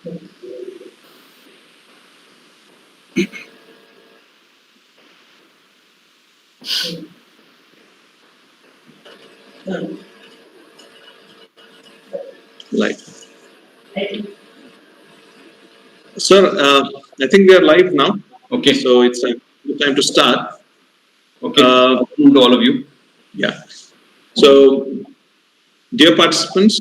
Live. Sir, I think we are live now. Okay. So it's time to start. Okay. To all of you. Yeah. So, dear participants,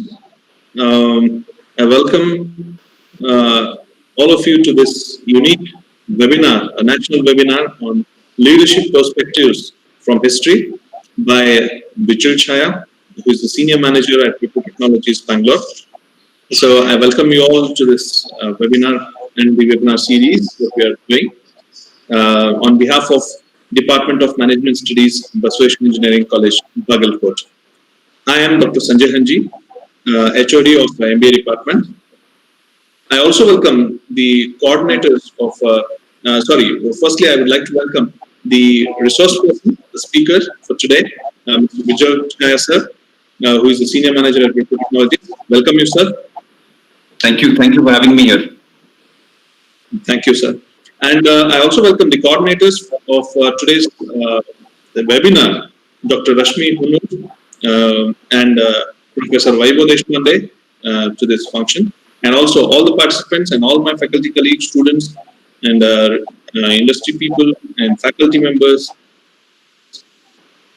I welcome all of you to this unique webinar, a national webinar on leadership perspectives from history by Bijal Chhaya, who is the senior manager at Wipro Technologies, Bangalore. So I welcome you all to this webinar and the webinar series that we are doing on behalf of Department of Management Studies, Basaveshwar Engineering College, Bagalkot. I am Dr. Sanjay Hanji, HOD of the MBA department. I also welcome the coordinators of, firstly I would like to welcome the resource person, the speaker for today, Mr. Bijal Chhaya sir, who is the senior manager at Wipro Technologies. Welcome you, sir. Thank you for having me here. Thank you, sir. And I also welcome the coordinators of today's the webinar, Dr. Rashmi Hunur and Professor Vaibhav Deshpande to this function, and also all the participants and all my faculty colleagues, students, and industry people and faculty members,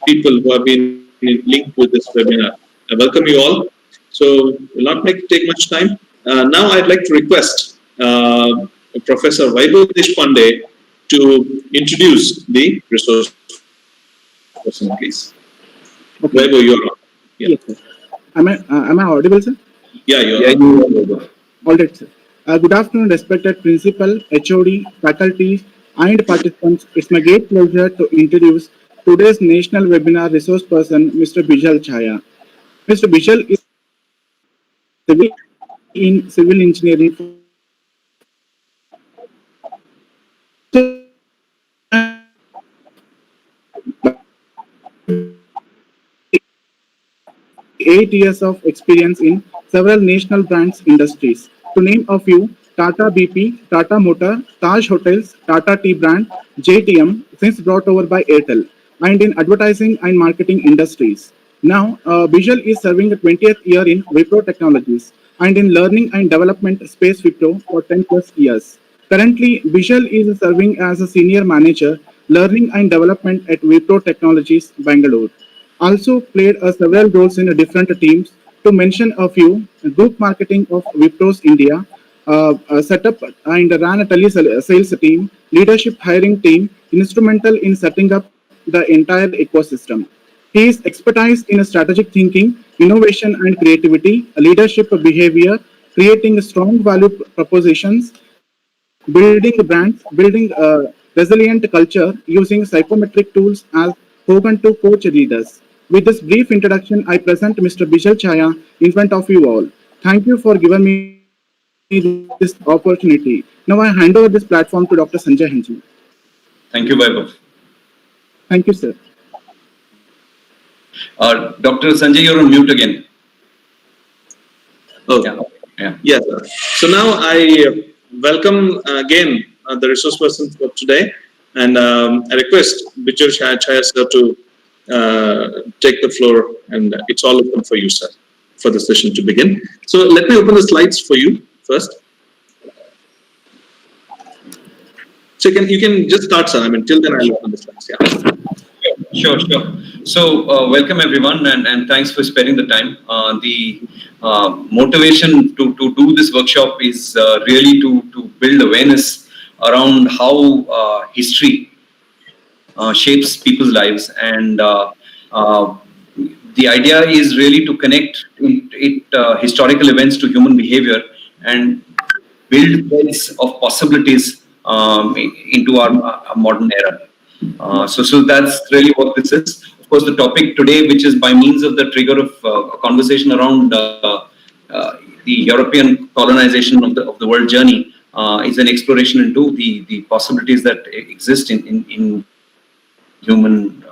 people who have been linked with this webinar. I welcome you all. So will not take much time. Now I'd like to request Professor Vaibhav Deshpande to introduce the resource person, please. Okay. Vaibhav, you're on. Yeah. Yes, sir. Am I audible, sir? Yeah, you're on. All right, sir. Good afternoon, respected principal, HOD, faculty, and participants. It's my great pleasure to introduce today's national webinar resource person, Mr. Bijal Chhaya. Mr. Bijal is in civil engineering. 8 years of experience in several national brands industries. To name a few, Tata BP, Tata Motor, Taj Hotels, Tata Tea Brand, JTM, since brought over by Airtel, and in advertising and marketing industries. Now, Bijal is serving a 20th year in Wipro Technologies and in learning and development space Wipro for 10 plus years. Currently, Bijal is serving as a senior manager, learning and development at Wipro Technologies, Bangalore. Also played several roles in different teams. To mention a few, group marketing of Wipro's India, set up and ran a tele-sales team, leadership hiring team, instrumental in setting up the entire ecosystem. His expertise in strategic thinking, innovation and creativity, leadership behavior, creating strong value propositions, building brands, building resilient culture using psychometric tools as spoken to coach leaders. With this brief introduction, I present Mr. Bijal Chhaya in front of you all. Thank you for giving me this opportunity. Now I hand over this platform to Dr. Sanjay Hanji. Thank you, Vaibhav. Thank you, sir. Dr. Sanjay, you're on mute again. Oh, yeah. Yes, sir. So now I welcome again the resource person for today, and I request Bijal Chhaya sir to take the floor, and it's all open for you, sir, for the session to begin. So let me open the slides for you first. So you can just start, sir. I mean, till then I'll open the slides. Yeah. Sure. So welcome everyone, and thanks for spending the time. The motivation to do this workshop is really to build awareness around how history shapes people's lives, and the idea is really to connect historical events to human behavior and build beds of possibilities into our modern era. So that's really what this is. Of course, the topic today, which is by means of the trigger of a conversation around the European colonization of the world journey, is an exploration into the possibilities that exist in human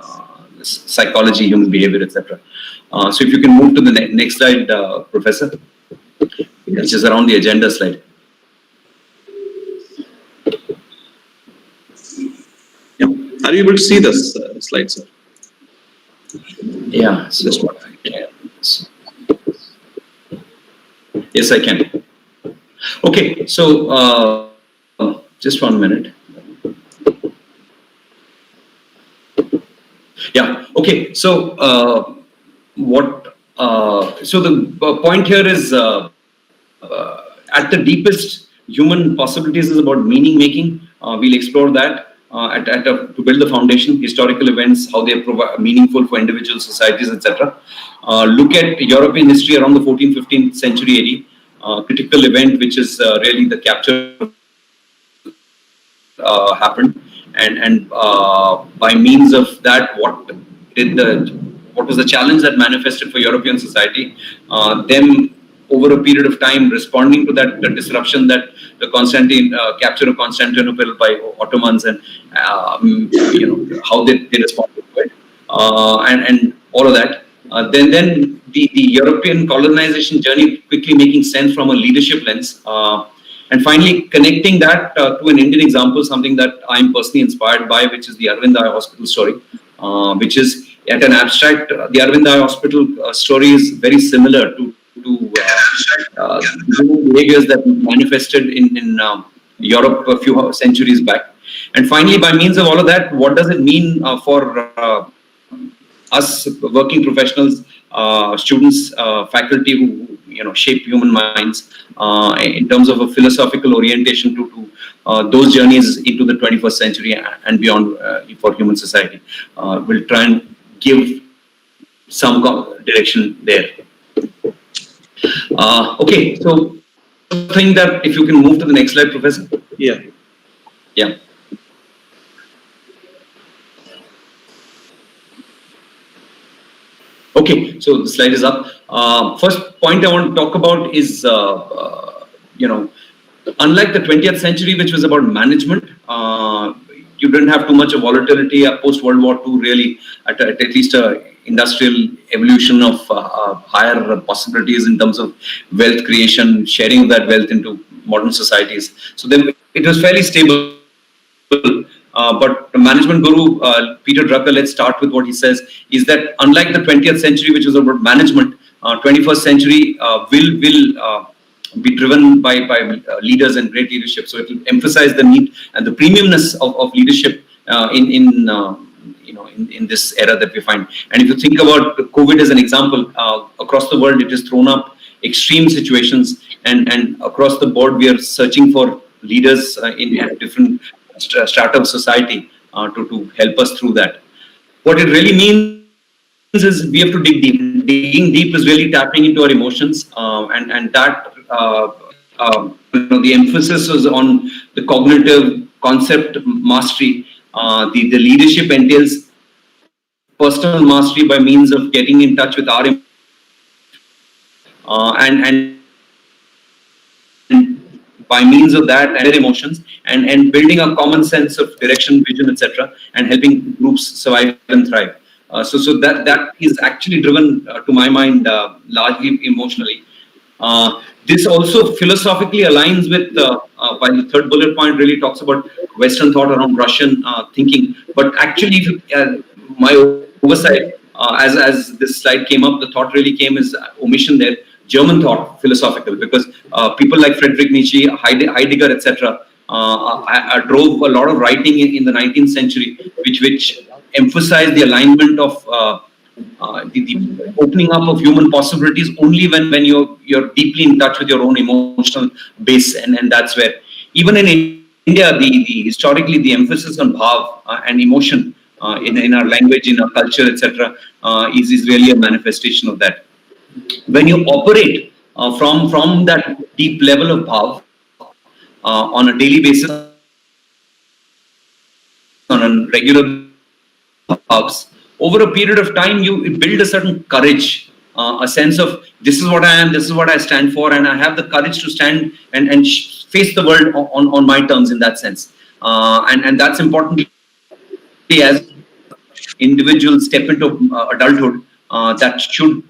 psychology, human behavior, etc. So if you can move to the next slide, Professor, which is around the agenda slide. Are you able to see this slide, sir? Yeah. So yes, I can. Okay. So just 1 minute. Yeah. Okay. So so the point here is at the deepest, human possibilities is about meaning making. We'll explore that to build the foundation, historical events, how they are meaningful for individual societies, etc. Look at European history around the 14th, 15th century AD, critical event, which is really the capture happened, and by means of that, what was the challenge that manifested for European society? Them over a period of time responding to that disruption, that the capture of Constantinople by Ottomans, and how they responded to it, and all of that. Then the European colonization journey quickly making sense from a leadership lens. And finally, connecting that to an Indian example, something that I'm personally inspired by, which is the Arvind Eye Hospital story, which is at an abstract. The Arvind Eye Hospital story is very similar to human behaviors that manifested in Europe a few centuries back. And finally, by means of all of that, what does it mean for us working professionals, students, faculty who shape human minds in terms of a philosophical orientation to those journeys into the 21st century and beyond for human society. We'll try and give some direction there. Okay, so I think that if you can move to the next slide, Professor. Yeah. Yeah. Okay, so the slide is up. First point I want to talk about is, unlike the 20th century, which was about management, you didn't have too much of volatility post World War II, really, at least industrial evolution of higher possibilities in terms of wealth creation, sharing of that wealth into modern societies. So then it was fairly stable. But the management guru, Peter Drucker, let's start with what he says, is that unlike the 20th century, which was about management, 21st century will be driven by leaders and great leadership. So it will emphasize the need and the premiumness of leadership in this era that we find. And if you think about COVID as an example, across the world, it has thrown up extreme situations, and across the board, we are searching for leaders in different strata of society to help us through that. What it really means is we have to dig deep. Digging deep is really tapping into our emotions, and that the emphasis is on the cognitive concept mastery. The leadership entails personal mastery by means of getting in touch with our and by means of that and their emotions, and building a common sense of direction, vision, etc., and helping groups survive and thrive. So that is actually driven, to my mind, largely emotionally. This also philosophically aligns with, while the third bullet point really talks about Western thought around Russian thinking, but actually, my oversight, as this slide came up, the thought really came as omission there. German thought, philosophical, because people like Friedrich Nietzsche, Heidegger, etc., drove a lot of writing in the 19th century, which emphasized the alignment of the opening up of human possibilities only when you're deeply in touch with your own emotional base, and that's where even in India, historically the emphasis on bhav and emotion in our language, in our culture, etc., is really a manifestation of that. When you operate from that deep level of bhav on a daily basis, on a regular bhavs, over a period of time, you build a certain courage, a sense of this is what I am, this is what I stand for, and I have the courage to stand and face the world on my terms in that sense. And that's important as individuals step into adulthood. That should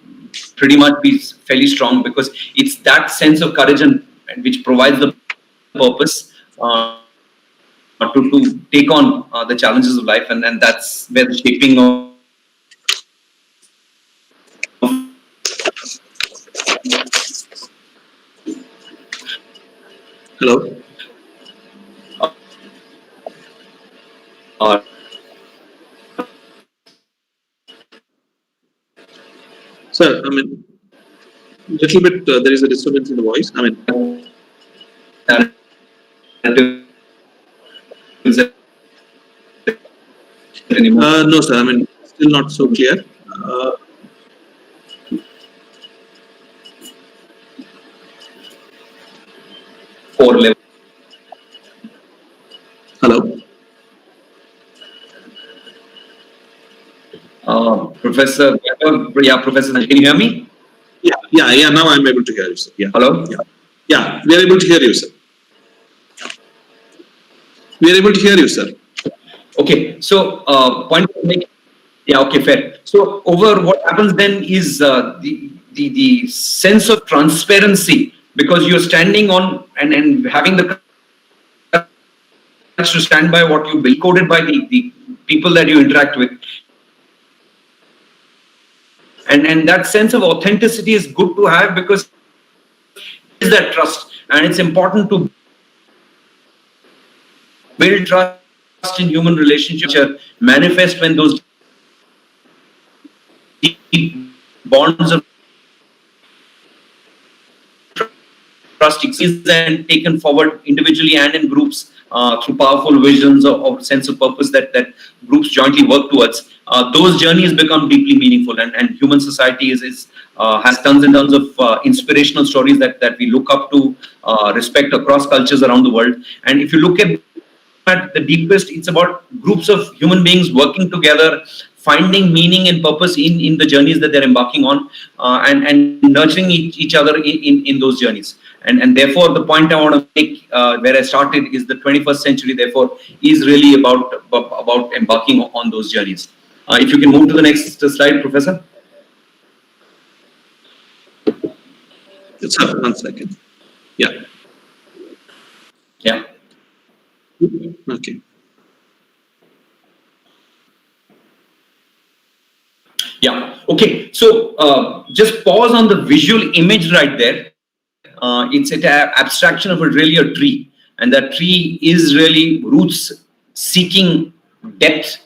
pretty much be fairly strong, because it's that sense of courage and which provides the purpose to take on the challenges of life, and that's where the shaping of Hello. uh, Sir, I mean, little bit there is a disturbance in the voice. I mean, anymore. no, sir. I mean, still not so clear. Uh, Four level. Hello. Professor, yeah, Professor, can you hear me? Yeah. Now I'm able to hear you, sir. Yeah. Hello? Yeah. We are able to hear you, sir. We are able to hear you, sir. Okay, so point to make. Yeah, okay, fair. So over what happens then is the sense of transparency, because you're standing on and having the courage to stand by what you build, coded by the people that you interact with. And that sense of authenticity is good to have, because it's that trust, and it's important to build trust in human relationships, manifest when those deep bonds of trust exist and taken forward individually and in groups through powerful visions or sense of purpose that groups jointly work towards. Those journeys become deeply meaningful, and human society has tons and tons of inspirational stories that we look up to, respect across cultures around the world. And if you look at the deepest, it's about groups of human beings working together, finding meaning and purpose in the journeys that they're embarking on, and nurturing each other in those journeys. And therefore, the point I want to make, where I started, is the 21st century, therefore, is really about embarking on those journeys. If you can move to the next slide, Professor. Sir, 1 second. Yeah. Yeah. Okay. Yeah. Okay. So just pause on the visual image right there. It's an abstraction of really a tree, and that tree is really roots seeking depth.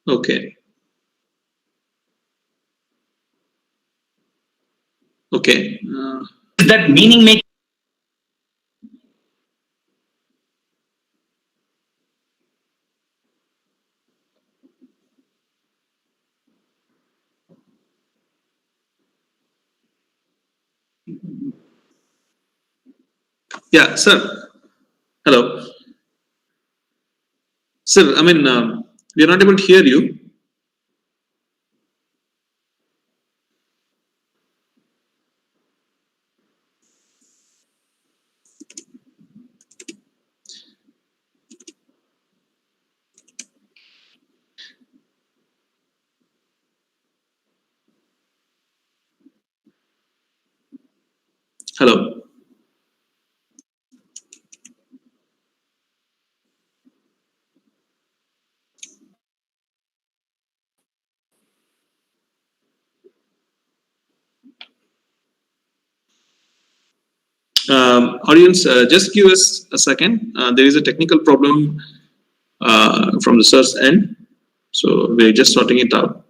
Okay. Okay. Is that meaning making? Yeah, sir. Hello. Sir, I mean, we are not able to hear you. Hello. Audience, just give us a second. There is a technical problem from the sir's end. So we're just sorting it out.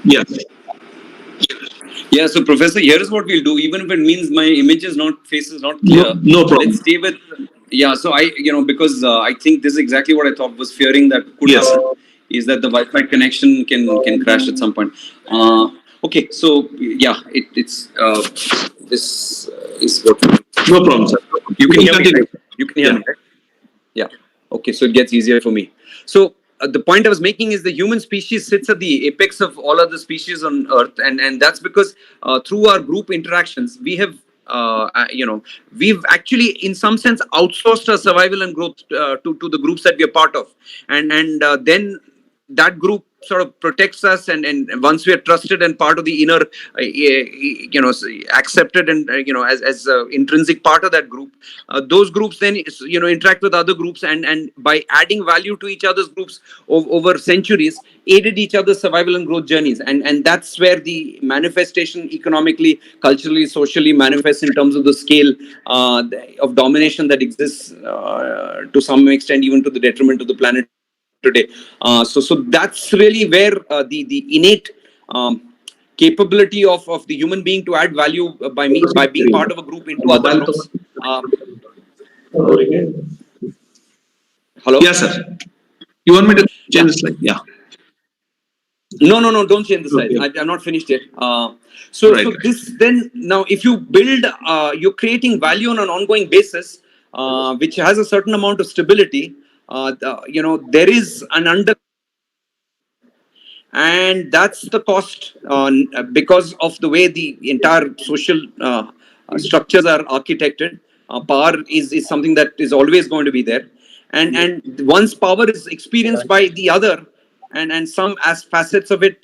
Yeah. Yeah, so Professor, here's what we'll do. Even if it means my image is not, face is not No, clear, no problem. let's stay with. Yeah, so because I think this is exactly what I thought, was fearing that could Yes. happen, is that the Wi-Fi connection can crash at some point. Okay, so yeah, it's this is what. No problem, sir. You can Please hear me, continue. right? You can hear Yeah. me, right? Yeah. Okay, so it gets easier for me. So the point I was making is the human species sits at the apex of all other species on Earth, and that's because through our group interactions, we have. We've actually, in some sense, outsourced our survival and growth to the groups that we are part of, and then that group sort of protects us, and once we are trusted and part of the inner accepted and as intrinsic part of that group, those groups then interact with other groups, and by adding value to each other's groups over centuries, aided each other's survival and growth journeys, and that's where the manifestation economically, culturally, socially manifests in terms of the scale of domination that exists to some extent, even to the detriment of the planet today. So that's really where the innate capability of the human being to add value by being part of a group into other groups. Hello? Yeah, sir. You want me to change Yeah. the slide? Yeah. No, don't change the slides. Okay. I'm not finished yet. So Right. this then, now if you build, you're creating value on an ongoing basis, which has a certain amount of stability. There is an and that's the cost because of the way the entire social structures are architected. Power is something that is always going to be there, and once power is experienced by the other, and some as facets of it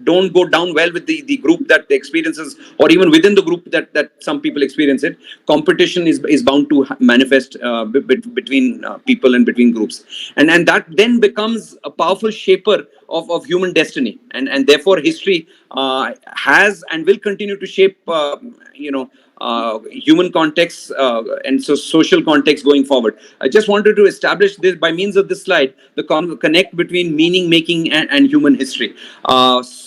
don't go down well with the group that experiences, or even within the group that some people experience it, competition is bound to manifest between people and between groups, and that then becomes a powerful shaper of human destiny, and therefore history has and will continue to shape human context and so social context going forward. I just wanted to establish this by means of this slide, the connect between meaning making and human history.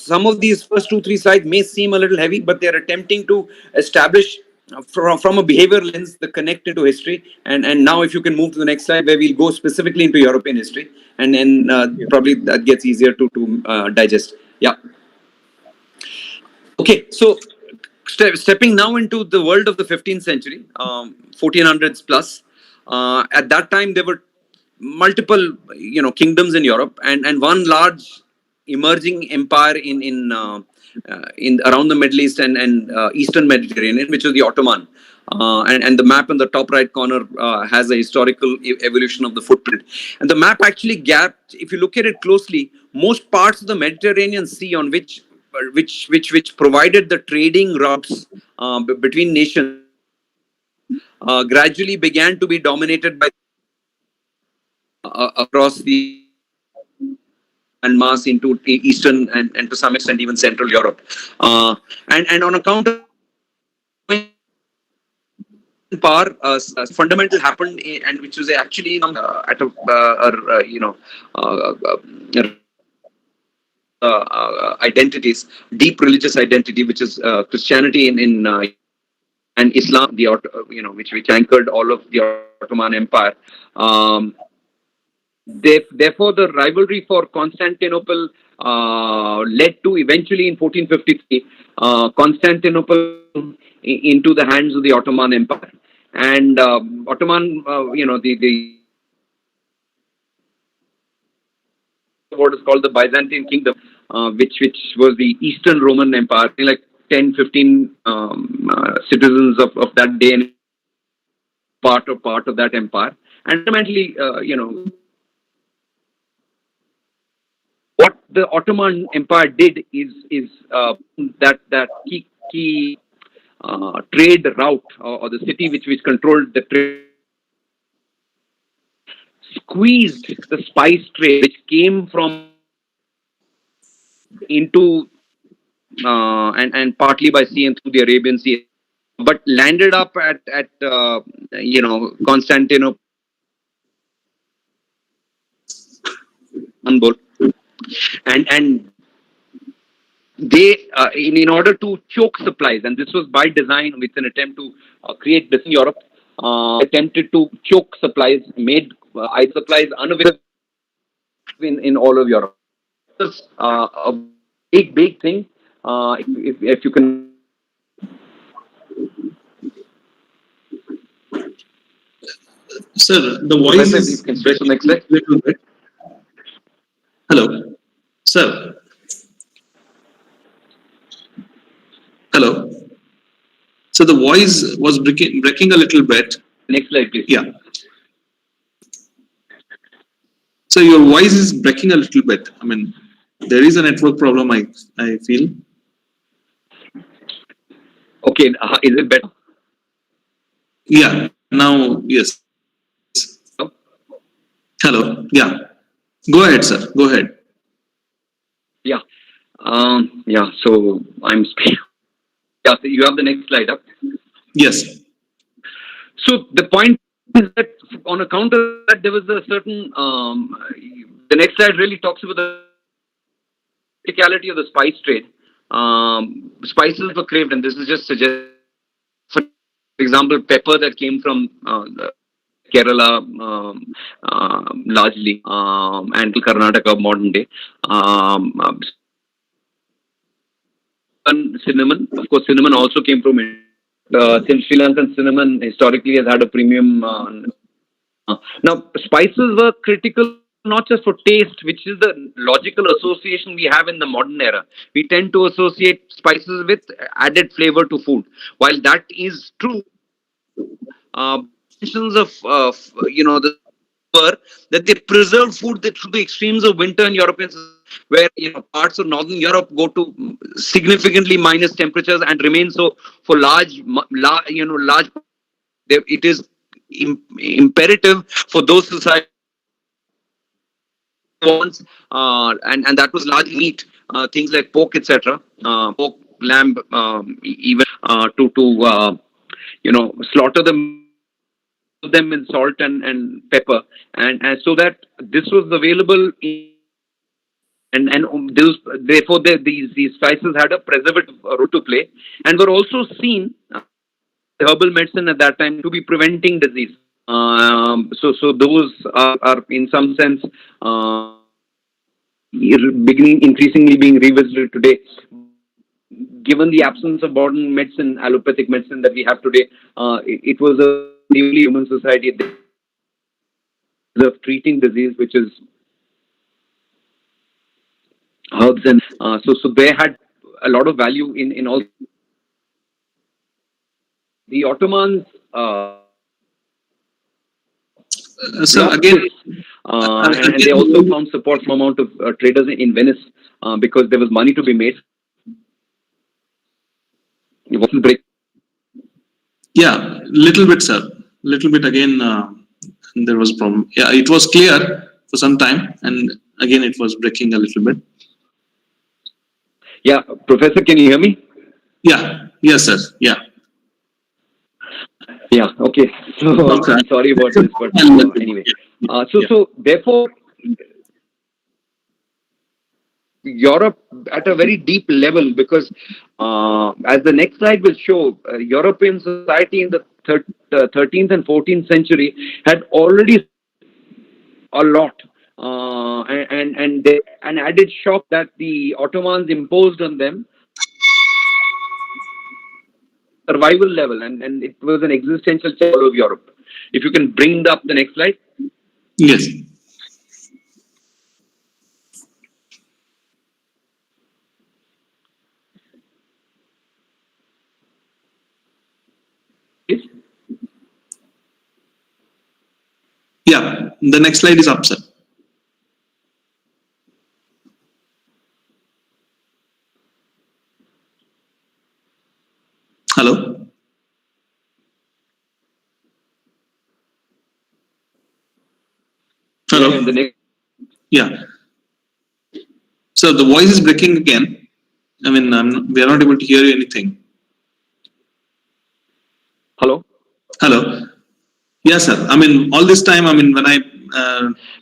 Some of these first 2-3 slides may seem a little heavy, but they're attempting to establish from a behavior lens the connect into history, and now if you can move to the next slide where we'll go specifically into European history, and then probably that gets easier to digest. Yeah. Okay, so stepping now into the world of the 15th century, 1400s plus. At that time, there were multiple, kingdoms in Europe, and one large emerging empire in around the Middle East and Eastern Mediterranean, which was the Ottoman. And the map in the top right corner has a historical evolution of the footprint. And the map actually gapped, if you look at it closely, most parts of the Mediterranean Sea on which provided the trading routes between nations gradually began to be dominated by across the and mass into Eastern and to some extent even Central Europe, and on account of power, fundamental happened, and which was actually at a uh, uh, identities, deep religious identity, which is Christianity in and Islam, which anchored all of the Ottoman Empire. Um, Therefore, the rivalry for Constantinople led to eventually in 1453 Constantinople into the hands of the Ottoman Empire, and Ottoman, the what is called the Byzantine Kingdom, which was the Eastern Roman Empire, like 10, 15 citizens of that day and part of that empire, and ultimately, what the Ottoman Empire did is that key trade route, or the city which controlled the trade, squeezed the spice trade which came from into and partly by sea and through the Arabian Sea, but landed up at Constantinople, and they in order to choke supplies, and this was by design with an attempt to create this in Europe, attempted to choke supplies, made supplies unavailable in all of Europe. This a big thing. If you can, Sir, the voice Professor, is if you can switch to breaking the next slide. a little bit. Hello, sir. Hello. So the voice was breaking a little bit. Next slide, please. Yeah. So your voice is breaking a little bit. I mean, there is a network problem. I feel. Okay, is it better? Yeah. Now, yes. No? Hello. Yeah. Go ahead, sir. Go ahead. Yeah. Yeah. So I'm. Yeah. So you have the next slide up. Yes. So the point is that on account of that, there was a certain. The next slide really talks about the criticality of the spice trade. Spices were craved, and this is just suggest. For example, pepper that came from Kerala, largely, and Karnataka modern day. Cinnamon, of course, cinnamon also came from India. Since Sri Lankan cinnamon historically has had a premium. Now, spices were critical not just for taste, which is the logical association we have in the modern era. We tend to associate spices with added flavor to food. While that is true, mentions of the were that they preserve food that through the extremes of winter in European where parts of northern Europe go to significantly minus temperatures and remain so for large. It is imperative for those societies wants and that was largely meat, things like pork, etc. Pork, lamb, even to slaughter them in salt and pepper, and so that this was available and therefore these spices had a preservative role to play and were also seen herbal medicine at that time to be preventing disease. So those are in some sense beginning increasingly being revisited today. Given the absence of modern medicine, allopathic medicine that we have today, it was a newly human society of treating disease, which is herbs, and so they had a lot of value in all. The Ottomans So blocked again, this, and they also found support from amount of traders in Venice because there was money to be made. Break. yeah, little bit, sir. Little bit again. There was a problem. Yeah, it was clear for some time, and again it was breaking a little bit. Yeah, Professor, can you hear me? Yeah. Yes, sir. Yeah. Yeah. Okay. So Okay. I'm sorry about this, but anyway. So therefore, Europe at a very deep level, because as the next slide will show, European society in the 13th and 14th century had already a lot. And an added shock that the Ottomans imposed on them, survival level, and it was an existential challenge of Europe. If you can bring up the next slide. Yes. Please. Yeah. The next slide is up, sir. Hello. Hello. Yeah, the next. Yeah. So the voice is breaking again. I mean, we are not able to hear you anything. Hello. Hello. Yes, sir. I mean, all this time, I mean, when I.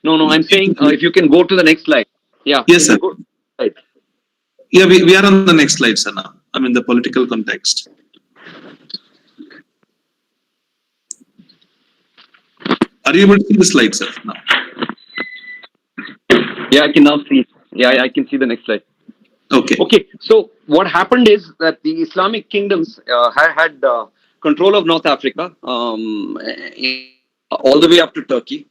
No, I'm saying if you can go to the next slide. Yeah. Yes, sir. Go, right. Yeah, we are on the next slide, sir, now. I mean, the political context. Are you able to see the slide, sir, now? Yeah, I can now see. Yeah, I can see the next slide. Okay. Okay, so what happened is that the Islamic kingdoms had control of North Africa. all the way up to Turkey.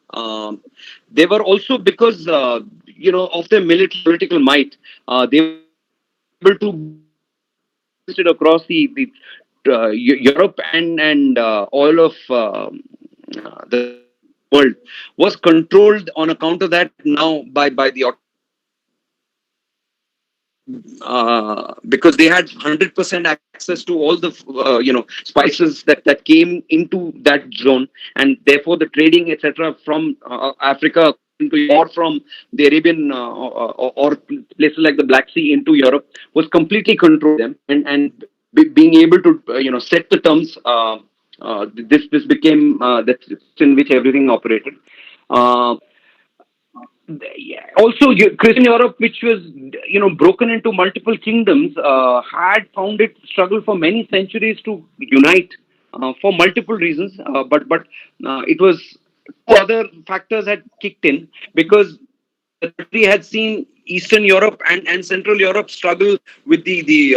They were also, because of their military political might, they were able to existed across the Europe and all of the world was controlled on account of that now by the because they had 100% access to all the spices that came into that zone, and therefore the trading etc. from Africa into, or from the Arabian or places like the Black Sea into Europe was completely controlled them, and being able to set the terms. This became the in which everything operated. Uh, Also, Christian Europe, which was broken into multiple kingdoms, had found it struggle for many centuries to unite for multiple reasons. But it was two other factors had kicked in, because the country had seen Eastern Europe and Central Europe struggle with the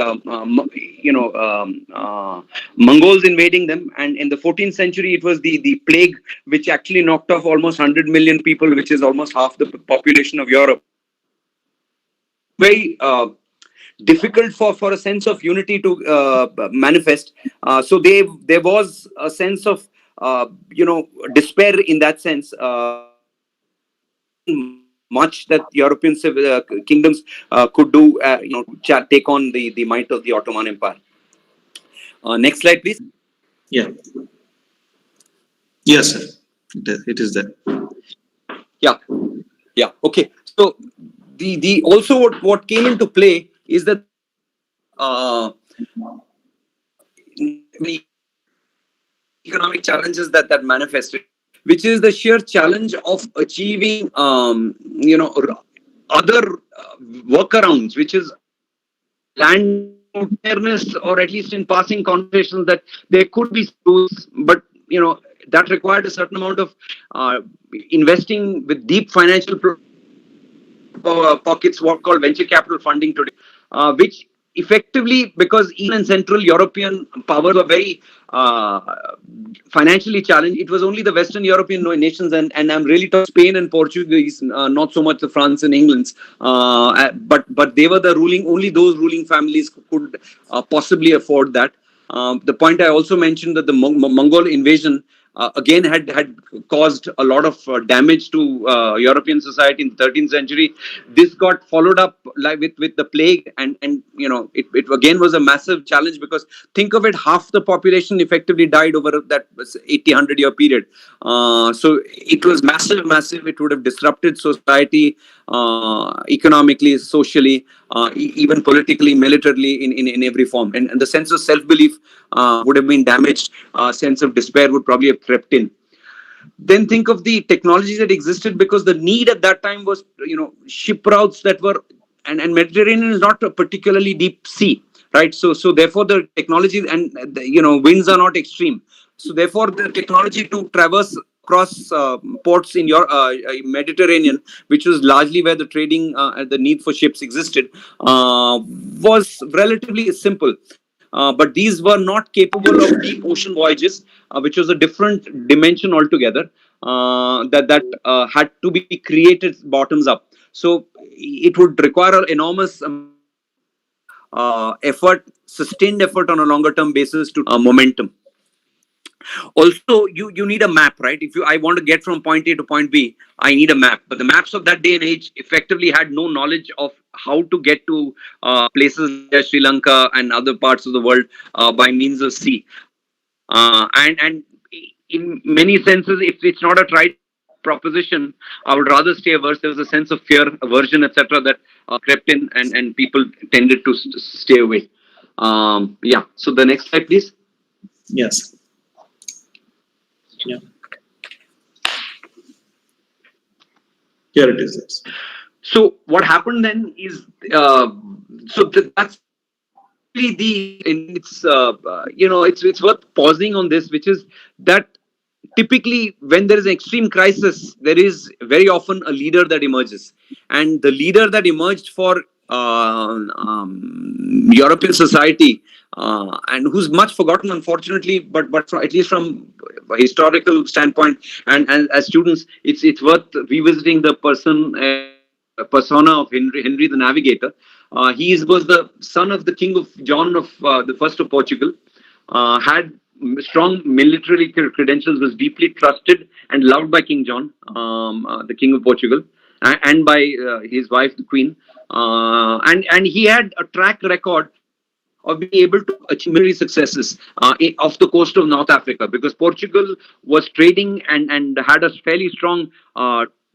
Mongols invading them, and in the 14th century it was the plague which actually knocked off almost 100 million people, which is almost half the population of Europe. Very difficult for a sense of unity to manifest. So there was a sense of despair in that sense. Much that European kingdoms could do, take on the might of the Ottoman Empire. Next slide, please. Yeah. Yes, sir. It is there. Yeah. Yeah. Okay. So the also what came into play is that the economic challenges that manifested, which is the sheer challenge of achieving other workarounds, which is land awareness, or at least in passing conversations that there could be schools, but that required a certain amount of investing with deep financial pockets, what called venture capital funding today, which effectively, because even in Central European powers were very financially challenged, it was only the Western European nations, and I'm really talking Spain and Portuguese, not so much the France and England's, but they were the only those ruling families could possibly afford that. The point I also mentioned, that the Mongol invasion again had caused a lot of damage to European society in the 13th century. This got followed up with the plague, and it again was a massive challenge, because think of it, half the population effectively died over that 80-100 year period. So it was massive. It would have disrupted society economically, socially, even politically, militarily, in every form, and the sense of self-belief would have been damaged. Sense of despair would probably have crept in. Then think of the technologies that existed, because the need at that time was ship routes that were, and Mediterranean is not a particularly deep sea, right? So therefore the technology, and winds are not extreme, so therefore the technology to traverse across ports in your Mediterranean, which was largely where the trading the need for ships existed, was relatively simple. But these were not capable of deep ocean voyages, which was a different dimension altogether, that had to be created bottoms up. So it would require an enormous effort, sustained effort on a longer term basis to momentum. Also, you need a map, right? If I want to get from point A to point B, I need a map. But the maps of that day and age effectively had no knowledge of how to get to places like Sri Lanka and other parts of the world by means of sea. And in many senses, it's not a tried proposition. I would rather stay averse. There was a sense of fear, aversion, etc., that crept in, and people tended to stay away. Yeah. So the next slide, please. Yes. Yeah. Here it is. Yes. So what happened then is, that's the, it's worth pausing on this, which is that typically when there is an extreme crisis, there is very often a leader that emerges, and the leader that emerged for European society, and who's much forgotten, unfortunately, but at least from historical standpoint, and as students, it's worth revisiting the persona of Henry the Navigator. Was the son of the King of John of the First of Portugal. Had strong military credentials, was deeply trusted and loved by King John, the King of Portugal, and by his wife, the Queen. And he had a track record of being able to achieve military successes off the coast of North Africa, because Portugal was trading and had a fairly strong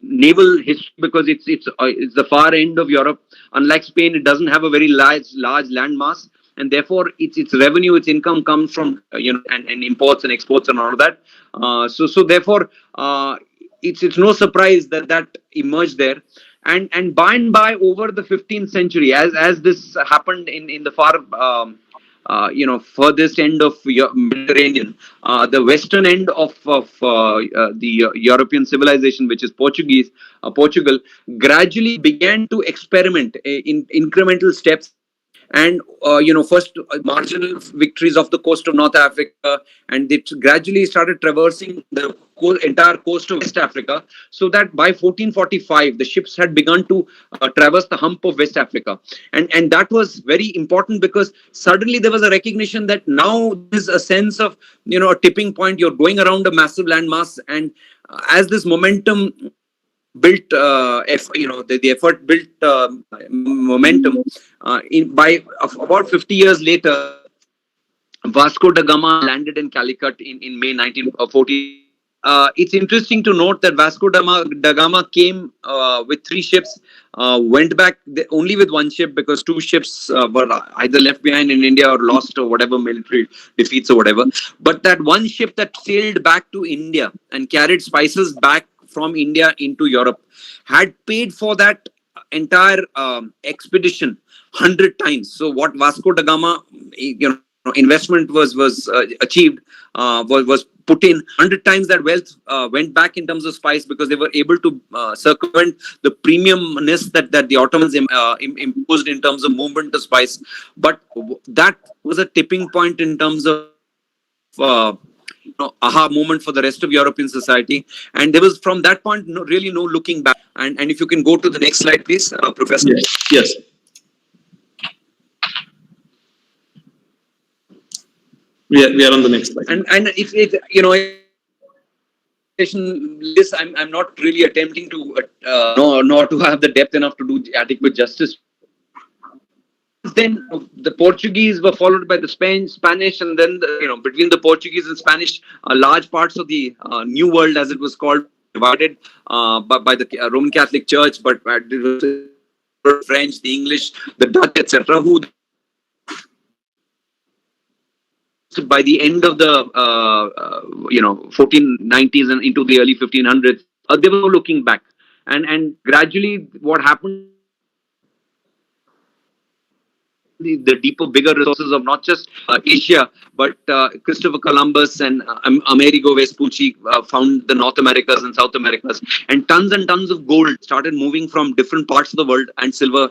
naval history, because it's the far end of Europe. Unlike Spain, it doesn't have a very large land mass, and therefore its revenue, its income comes from and imports and exports and all of that. So therefore, it's no surprise that emerged there. And by over the 15th century, as this happened in the far furthest end of Mediterranean, the western end of the European civilization, which is Portugal, gradually began to experiment in incremental steps. And first marginal victories off the coast of North Africa, and it gradually started traversing the entire coast of West Africa, so that by 1445 the ships had begun to traverse the hump of West Africa. And that was very important, because suddenly there was a recognition that now there's a sense of a tipping point. You're going around a massive landmass, and as this momentum built the effort built momentum, about 50 years later, Vasco da Gama landed in Calicut in May 1914. It's interesting to note that Vasco da Gama came with 3 ships, went back only with 1 ship, because 2 ships were either left behind in India or lost, or whatever military defeats or whatever. But that 1 ship that sailed back to India and carried spices back from India into Europe had paid for that entire expedition 100 times. So what Vasco da Gama, investment was achieved, was put in 100 times that wealth went back in terms of spice, because they were able to circumvent the premiumness that the Ottomans imposed in terms of movement of spice. But that was a tipping point in terms of aha moment for the rest of European society. And there was, from that point, really no looking back. And if you can go to the next slide, please, Professor. Yes. We are on the next slide. And if this, I'm not really attempting to nor to have the depth enough to do adequate justice. Then the Portuguese were followed by the Spanish, and then between the Portuguese and Spanish, large parts of the New World, as it was called, divided by the Roman Catholic Church, but the French, the English, the Dutch, etc., who by the end of the 1490s and into the early 1500s, they were looking back, and gradually what happened, the deeper, bigger resources of not just Asia, but Christopher Columbus and Amerigo Vespucci found the North Americas and South Americas, and tons of gold started moving from different parts of the world, and silver,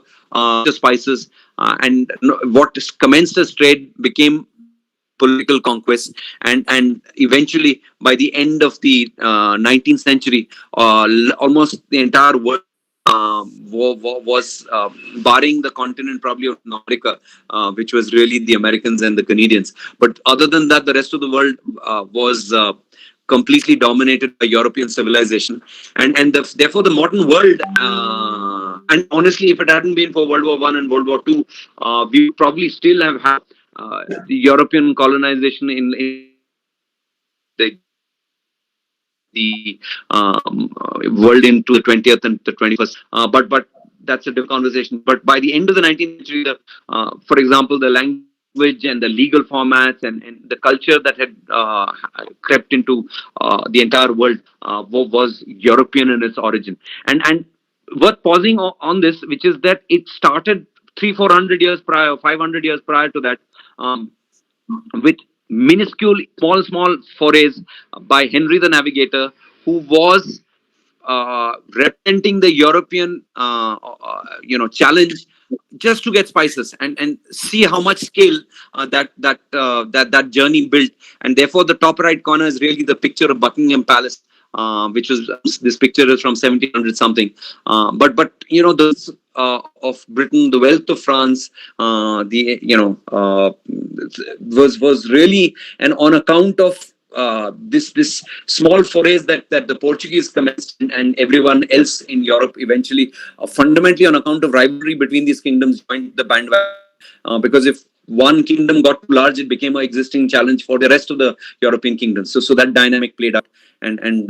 spices, and what commenced as trade became political conquest, and eventually by the end of the 19th century, almost the entire world was barring the continent probably of America, which was really the Americans and the Canadians. But other than that, the rest of the world was completely dominated by European civilization, and therefore the modern world. And honestly, if it hadn't been for World War I and World War II, we would probably still have had the European colonization in the world into the 20th and the 21st. But that's a different conversation. But by the end of the 19th century, for example, the language and the legal formats and the culture that had crept into the entire world was European in its origin. And worth pausing on this, which is that it started 300-400 years prior, 500 years prior to that, with minuscule, small forays by Henry the Navigator, who was representing the European, challenge just to get spices, and see how much scale that journey built. And therefore the top right corner is really the picture of Buckingham Palace, which was, this picture is from 1700 something, but the of Britain, the wealth of France, the was really, and on account of this small forays that the Portuguese commenced, and everyone else in Europe eventually, fundamentally on account of rivalry between these kingdoms, joined the bandwagon. Because if one kingdom got too large, it became an existing challenge for the rest of the European kingdoms. So that dynamic played out, and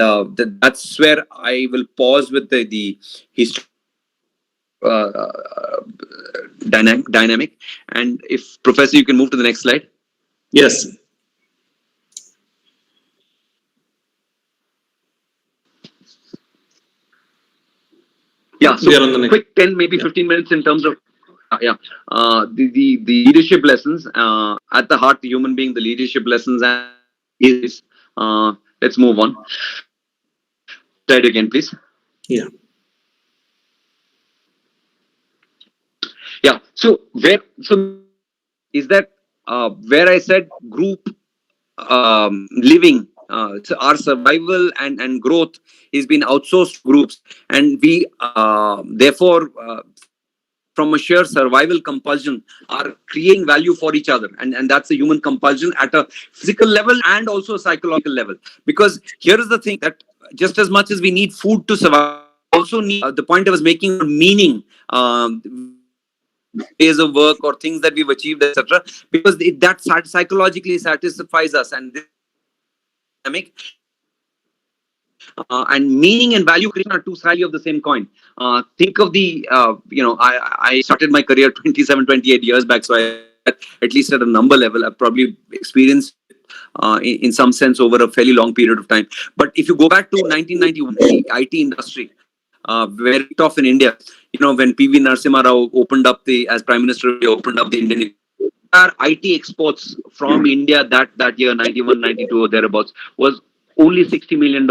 that's where I will pause with the history dynamic. And if Professor, you can move to the next slide. Yes. Yeah, so We are on the next. quick 10, maybe 15 minutes in terms of the leadership lessons. At the heart, the human being, the leadership lessons, and is let's move on. Slide again, please. Yeah. Yeah. So is that where I said group living, so our survival and growth has been outsourced to groups, and we therefore from a sheer survival compulsion are creating value for each other, and that's a human compulsion at a physical level and also a psychological level. Because here is the thing, that just as much as we need food to survive, also need the point I was making, meaning, days of work or things that we've achieved, etc., because that psychologically satisfies us. And this dynamic, and meaning and value creation are two sides of the same coin. Think of the I started my career 27-28 years back, so I, at least at a number level, I've probably experienced in some sense over a fairly long period of time. But if you go back to 1991, the IT industry, where it off in India, when PV Narasimha Rao opened up as Prime Minister, he opened up the Indian, our IT exports from India that year, 91, 92 or thereabouts, was only $60 million.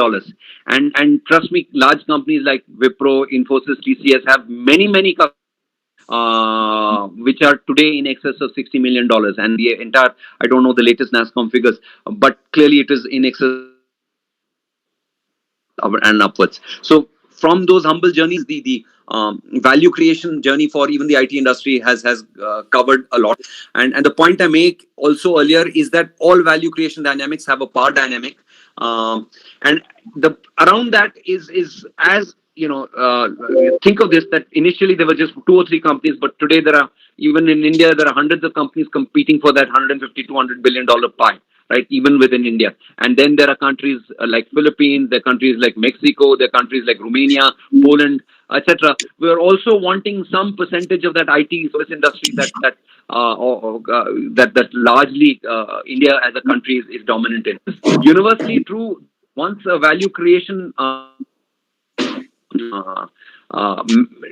And trust me, large companies like Wipro, Infosys, TCS have many which are today in excess of $60 million. And the entire, I don't know the latest NASSCOM figures, but clearly it is in excess and upwards. So from those humble journeys, the value creation journey for even the IT industry has covered a lot. And the point I make also earlier is that all value creation dynamics have a power dynamic, and the around that is as think of this, that initially there were just 2 or 3 companies, but today there are, even in India, there are hundreds of companies competing for that 150-200 billion dollar pie, right? Even within India. And then there are countries like Philippines, there are countries like Mexico, there are countries like Romania, Poland, etc. We are also wanting some percentage of that IT service industry that largely India as a country is dominant in. Universally true. Once a value creation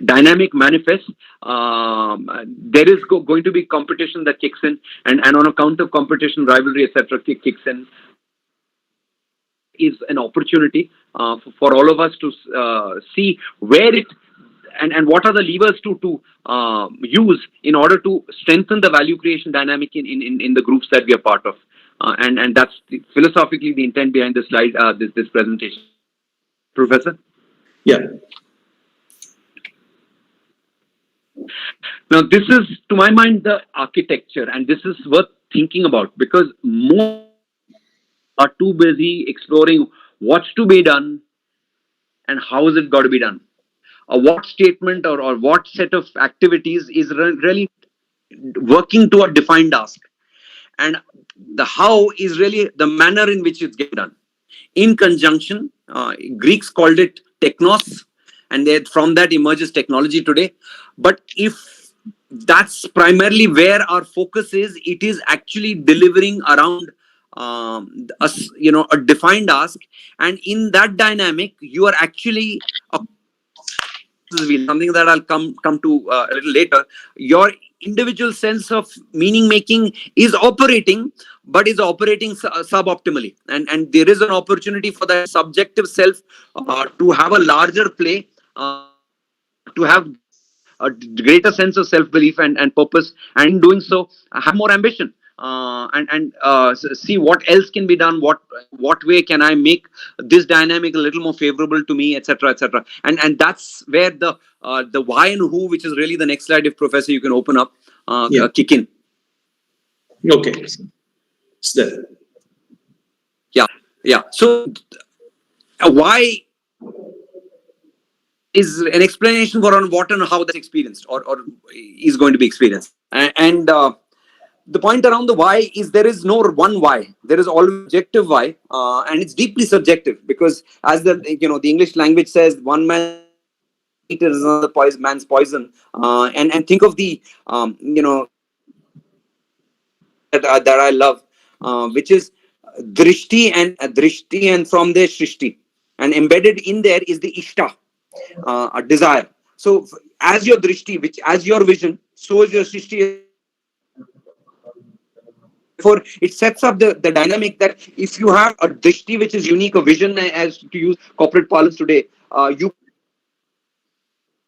dynamic manifests, there is going to be competition that kicks in, and on account of competition, rivalry, etc., kicks in, is an opportunity for all of us to see where it and what are the levers to use in order to strengthen the value creation dynamic in the groups that we are part of, and that's philosophically the intent behind this slide, this presentation. Professor? Yeah. Now, this is, to my mind, the architecture, and this is worth thinking about, because most are too busy exploring what's to be done and how is it got to be done. A what statement or what set of activities is really working to a defined task, and the how is really the manner in which it's getting done. In conjunction, Greeks called it technos, and from that emerges technology today. But if that's primarily where our focus is, it is actually delivering around a defined ask, and in that dynamic, you are actually something that I'll come to a little later. Your individual sense of meaning making is operating, but is operating suboptimally, and there is an opportunity for that subjective self to have a larger play, to have a greater sense of self-belief and purpose, and in doing so have more ambition, see what else can be done, what way can I make this dynamic a little more favorable to me, etc., etc. And that's where the why and who, which is really the next slide, if Professor you can open up, Yeah. kick in. Okay. It's there. Yeah. So why is an explanation for on what and how that's experienced or is going to be experienced. And the point around the why is there is no one why. There is always objective why, and it's deeply subjective, because as the English language says, one man's meat is another man's poison. And think of the that I love, which is drishti and from there shrishti, and embedded in there is the ishta, a desire. So as your drishti, which as your vision, so is your shrishti. Therefore, it sets up the dynamic that if you have a drishti which is unique, a vision, as to use corporate parlance today, you.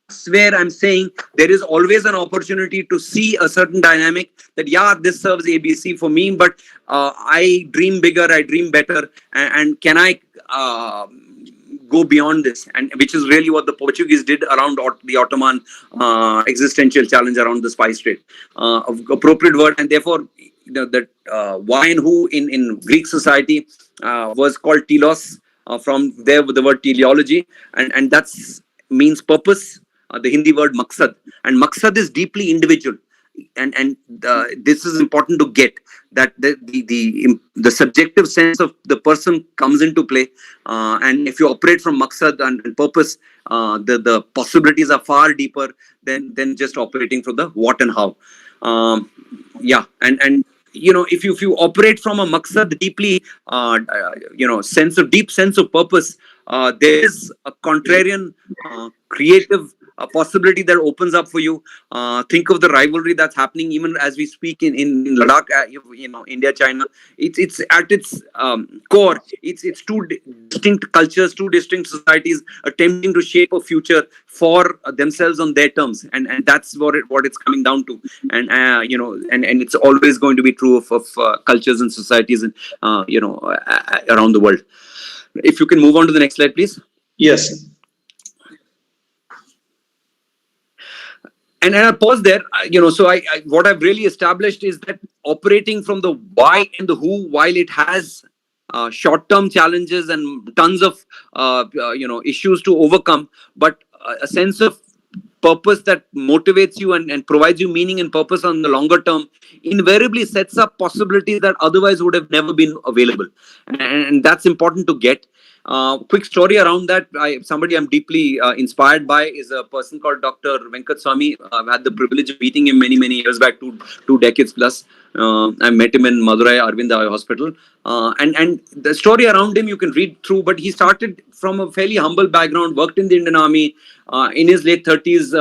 That's where I'm saying there is always an opportunity to see a certain dynamic that, yeah, this serves ABC for me, but I dream bigger, I dream better, and can I go beyond this? And which is really what the Portuguese did around the Ottoman existential challenge around the spice trade. Appropriate word, and therefore that why and who in Greek society was called telos, from there the word teleology, and that's means purpose. The Hindi word maksad, and maksad is deeply individual, and this is important to get, that the subjective sense of the person comes into play, and if you operate from maksad and purpose, the possibilities are far deeper than just operating from the what and how. And if you operate from a maksad deeply, deep sense of purpose, there is a contrarian, creative possibility that opens up for you. Think of the rivalry that's happening even as we speak in Ladakh, India, China. It's at its core. It's two distinct cultures, two distinct societies attempting to shape a future for themselves on their terms, and that's what it's coming down to. And and it's always going to be true of cultures and societies, and around the world. If you can move on to the next slide, please. Yes. And I'll pause there. So I what I've really established is that operating from the why and the who, while it has short-term challenges and tons of issues to overcome, but a sense of purpose that motivates you and provides you meaning and purpose on the longer term, invariably sets up possibilities that otherwise would have never been available, and that's important to get. Quick story around that. Somebody I'm deeply inspired by is a person called Dr. Venkat Swami. I've had the privilege of meeting him many years back, two decades plus. I met him in Madurai Arvind Hospital, and the story around him you can read through. But he started from a fairly humble background, worked in the Indian Army, in his late 30s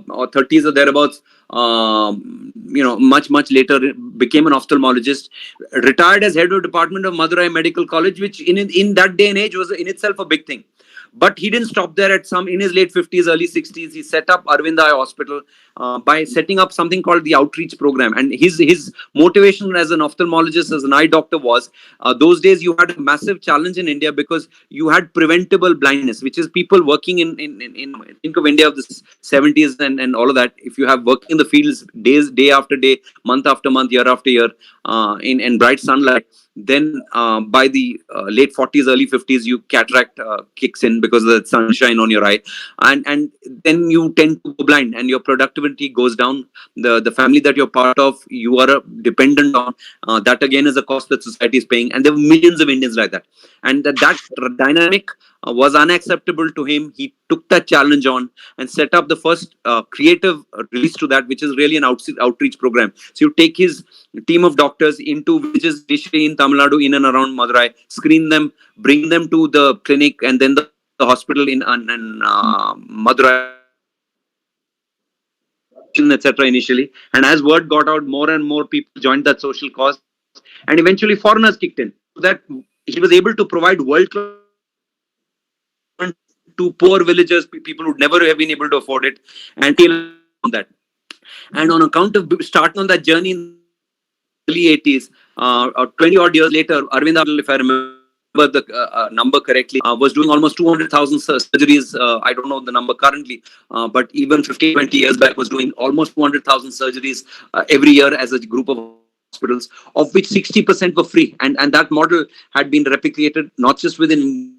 or 30s or thereabouts. Much later became an ophthalmologist, retired as head of department of Madurai Medical College, which in that day and age was in itself a big thing. But he didn't stop there. In his late 50s, early 60s, he set up Arvind Hospital by setting up something called the outreach program. And his motivation as an ophthalmologist, as an eye doctor, was those days you had a massive challenge in India because you had preventable blindness, which is people working in think of India of the 70s and all of that. If you have working in the fields day after day, month after month, year after year, in bright sunlight, then by the late 40s, early 50s, you cataract kicks in because of the sunshine on your eye, and then you tend to go blind and your productivity goes down. The family that you're part of, you are dependent on. That again is a cost that society is paying, and there are millions of Indians like that. And that dynamic was unacceptable to him. He took that challenge on and set up the first creative release to that, which is really an outreach program. So you take his team of doctors into villages initially in Tamil Nadu, in and around Madurai, screen them, bring them to the clinic and then the hospital in Madurai, etc. initially. And as word got out, more and more people joined that social cause, and eventually foreigners kicked in, so that he was able to provide world-class to poor villagers, people who would never have been able to afford it, and that. And on account of starting on that journey in the early 80s, or 20 odd years later, Arvind, if I remember the number correctly, was doing almost 200,000 surgeries. I don't know the number currently, but even 15, 20 years back was doing almost 200,000 surgeries every year as a group of hospitals, of which 60% were free. And that model had been replicated not just within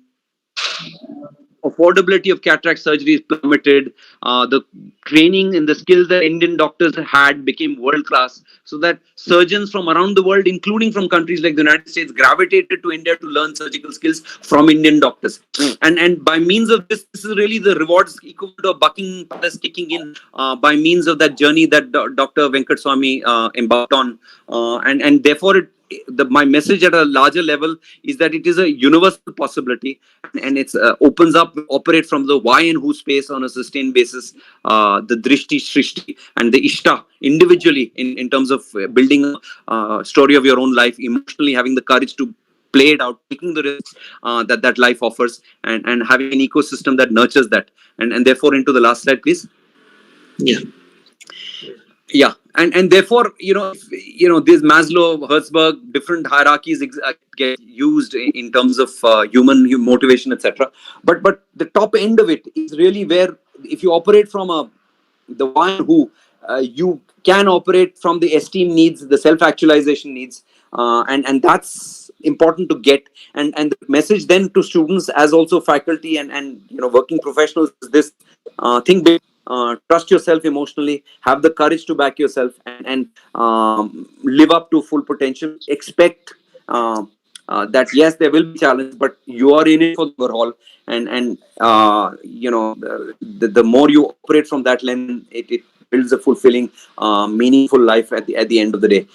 affordability of cataract surgery is plummeted. The training and the skills that Indian doctors had became world class, so that surgeons from around the world, including from countries like the United States, gravitated to India to learn surgical skills from Indian doctors. And by means of this, this is really the rewards equivalent of Buckingham Palace kicking in by means of that journey that Dr. Venkateswamy embarked on, and therefore my message at a larger level is that it is a universal possibility, and it opens up, operate from the why and who space on a sustained basis, the drishti, shrishti, and the ishta individually in terms of building a story of your own life, emotionally having the courage to play it out, taking the risks that life offers, and having an ecosystem that nurtures that. And therefore, into the last slide, please. Yeah, and therefore, this Maslow, Herzberg, different hierarchies get used in terms of human motivation, etc. But the top end of it is really where, if you operate from the why and who, you can operate from the esteem needs, the self-actualization needs, and that's important to get. And the message then to students, as also faculty and working professionals, is this: think big. Trust yourself emotionally, have the courage to back yourself, and live up to full potential. Expect that yes, there will be challenges, but you are in it for the overhaul. And the more you operate from that lens, it builds a fulfilling, meaningful life at the end of the day.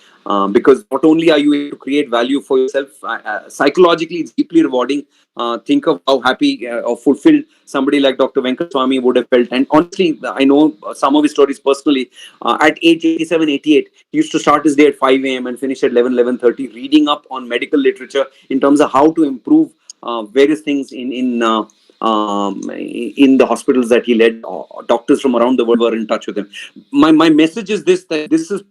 Because not only are you able to create value for yourself, psychologically it's deeply rewarding. Think of how happy or fulfilled somebody like Dr. Venkateswamy would have felt. And honestly, I know some of his stories personally. At age 87, 88, he used to start his day at 5 a.m. and finish at 11:30, reading up on medical literature in terms of how to improve various things in the hospitals that he led. Doctors from around the world were in touch with him. My message is this: that this is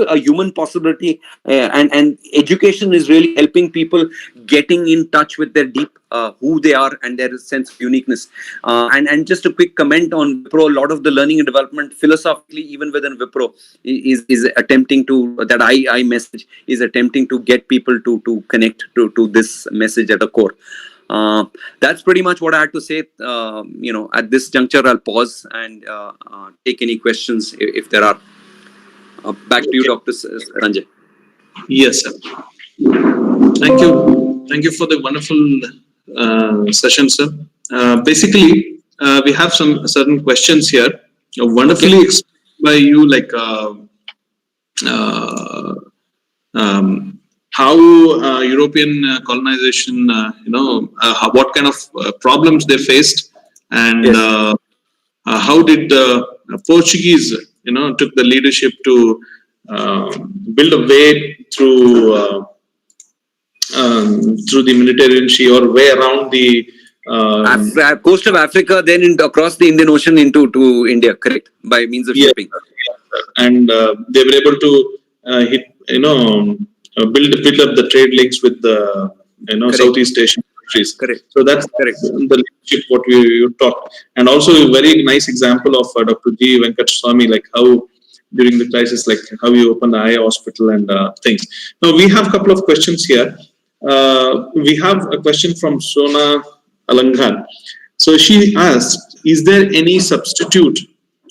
a human possibility, and education is really helping people getting in touch with their deep who they are and their sense of uniqueness. And just a quick comment on Wipro: a lot of the learning and development philosophically, even within Wipro, is attempting to, that I message is attempting to get people to connect to this message at a core. That's pretty much what I had to say. At this juncture, I'll pause and take any questions if there are. Back to you, Dr. Sanjay. Yes, sir. Thank you. Thank you for the wonderful session, sir. Basically, we have some certain questions here, wonderfully explained by you, like how European colonization, what kind of problems they faced, and Yes. how did the Portuguese, took the leadership to build a way through the Mediterranean Sea, or way around the coast of Africa, then across the Indian Ocean to India, correct? By means of shipping. And they were able to build up the trade links with the Southeast Asian countries. Correct. So that's Correct. the leadership what you talked, and also a very nice example of Dr. G. Venkateswamy, like how during the crisis, like how you opened the eye hospital and things. Now we have a couple of questions here. We have a question from Sona Alangan. So she asked, is there any substitute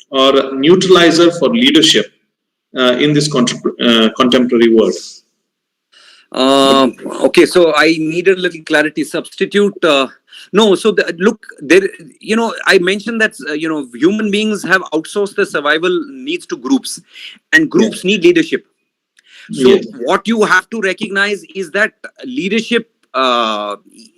or neutralizer for leadership in this contemporary world? Okay, so I needed a little clarity. Substitute? No. So look, there. I mentioned that human beings have outsourced their survival needs to groups, and groups need leadership. So what you have to recognize is that leadership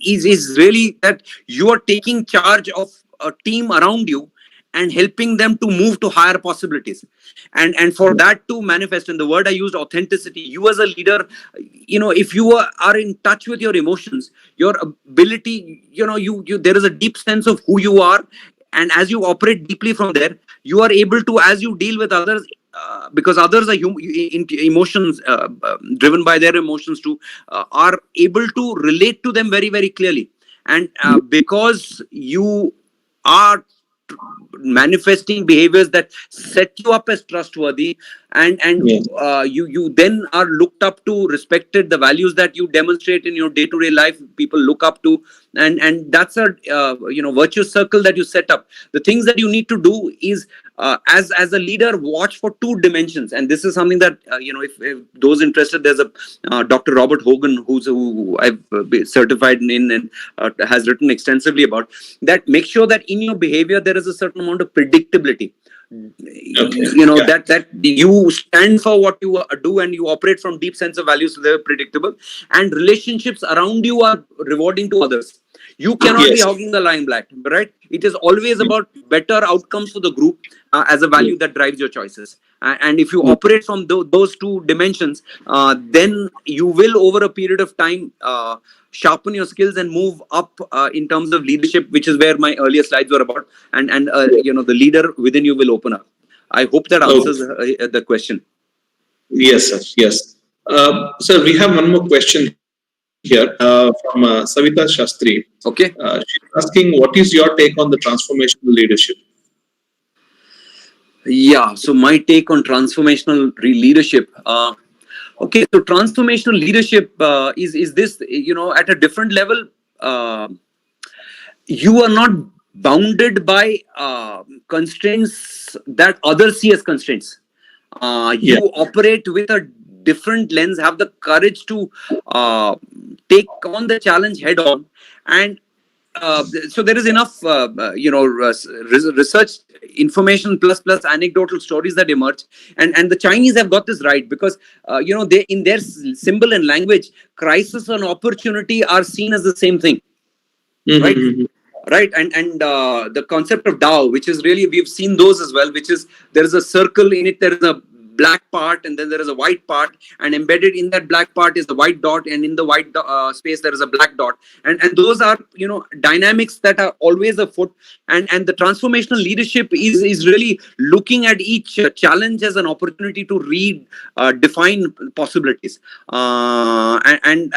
is really that you are taking charge of a team around you and helping them to move to higher possibilities, and for that to manifest. In the word I used, authenticity. You as a leader, if you are in touch with your emotions, your ability, you there is a deep sense of who you are, and as you operate deeply from there, you are able to, as you deal with others, because others are emotions, driven by their emotions too, are able to relate to them very, very clearly. And because you are manifesting behaviors that set you up as trustworthy, and Yes. you then are looked up to, respected, the values that you demonstrate in your day-to-day life, people look up to, and that's a virtuous circle that you set up. The things that you need to do is, as a leader, watch for two dimensions. And this is something that if those interested, there's a Dr. Robert Hogan, who I've been certified in, and has written extensively about that. Make sure that in your behavior there is a certain amount of predictability. Okay. That you stand for what you do, and you operate from deep sense of values, so they're predictable, and relationships around you are rewarding to others. You cannot be Yes. hogging the limelight, right? It is always about better outcomes for the group, as a value that drives your choices. And if you operate from those two dimensions, then you will, over a period of time, sharpen your skills and move up in terms of leadership, which is where my earlier slides were about. And the leader within you will open up. I hope that answers the question. Yes, sir. Yes. Sir, we have one more question here from Savita Shastri. Okay. She's asking, what is your take on the transformational leadership? Yeah. So my take on transformational leadership. Okay. So transformational leadership is this, at a different level. You are not bounded by constraints that others see as constraints. You operate with a different lens, have the courage to take on the challenge head on. And so there is enough research information plus anecdotal stories that emerge, and the Chinese have got this right, because they, in their symbol and language, crisis and opportunity are seen as the same thing. Right. And the concept of Dao, which is really, we've seen those as well, which is, there is a circle in it, there is a black part, and then there is a white part, and embedded in that black part is the white dot, and in the white space there is a black dot, and those are dynamics that are always afoot. And the transformational leadership is really looking at each challenge as an opportunity to define possibilities, and